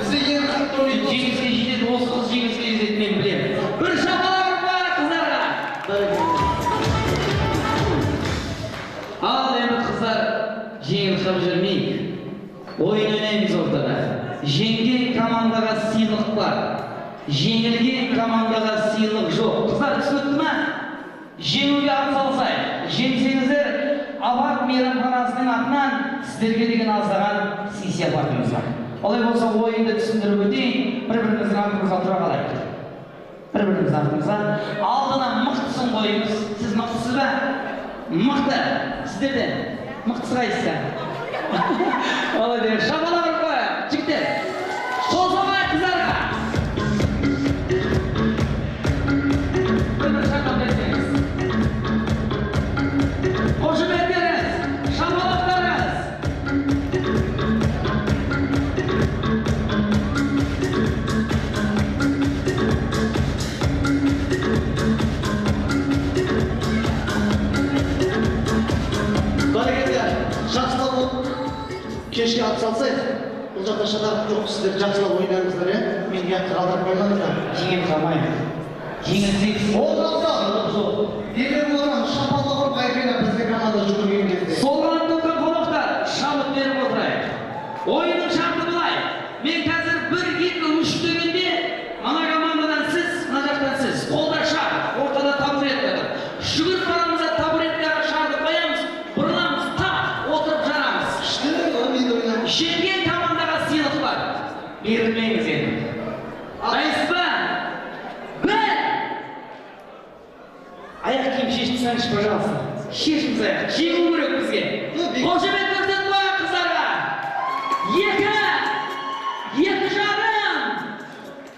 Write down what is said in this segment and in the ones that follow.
Сізге ең қатты ойын жеңіске жетеді, осы қыз жеңіске жетеді, мен білемін. Бір шапалақ бар қыздарға. Ал енді қыздар жеңіл қылып жүрмейік. Ойын ойнаймыз ортада. Жеңген командаға сыйлық бар. Жеңілген командаға сыйлық жоқ. Қыздар түсінікті ме? Жеңуге атсалысайық. Жеңсеңіздер, Абак мейрамханасының атынан сіздерге деген аздаған сый-сияпатымыз бар. Олай болса ойынды түсіндіріп өтейін, бір-біріміздің артымызға тұра қалайық. Бір-біріміздің артымызға алдына мықтысын қойыңыз. Сіз мықтысыз ба? Мықты. Сіздер де мықтысы қайсыздар? Олай шапалақ ұрып қояйық. Жігіттер, қол соғайық қыздарға. Бір шапалақ берсеңіз. Қошеметтеріңіз, шапалақтарыңыз. Кешке атсалсайық, бұл жақта шатақ жоқ, сіздер жақсылап ойнаңыздар, мен ұятты қалдырып қоймаңыздар. Жеңіл қалмайық. Жеңілсек ол жақта демек оған шапалақ ұрып айқайда бізге команда жүгірген кезде. Сол қанаттан қонақтар шабыт беріп отырайық. Ойынның шарты былай. Мен қазір 1-2-3 дегенде мына командадан сіз, мына жақтан сіз. Қолда шар, ортада табурет бар. Жүгіріп барамыз да табуреттегі шарды қоямыз, бұрыламыз, тақ отырып жарамыз. Жеңген командаға сыйлық бар. Берілмеңіз енді. Дайынсыз ба? Аяқ киім шешіп тастаңызшы, пожалуйста. Шешіңіз аяқ. Жеңу керек бізге. Қошемет көрсетіп қояйық қыздарға. 2 жарым.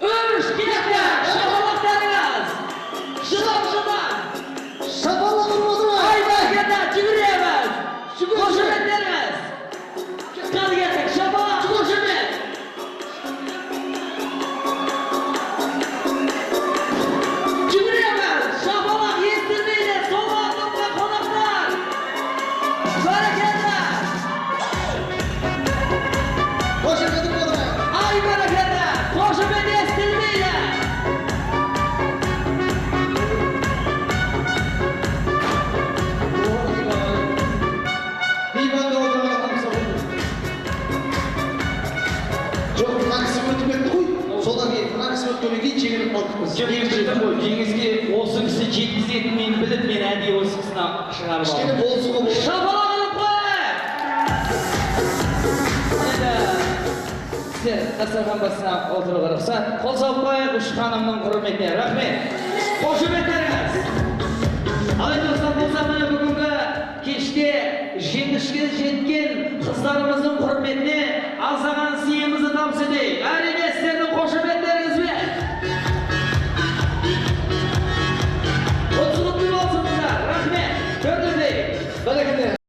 3 кетті. Шапалақтарыңыз. Жылап. Шапалақ ұрып отырмыз. Айда кетті. Жүгіреміз. Қошеметтеріңіз. Қал кеттік. Шапалақ, қошемет. Жеңіске осы кісі жеткізетінін біліп, мен әдейі осы кісіні шығарып алдым. Шапалақ ұрып қояйық! Енді сіздер дастархан басына отыруға рұқсат. Қол соғып қояйық үш ханымның құрметіне. Рахмет. Қошеметті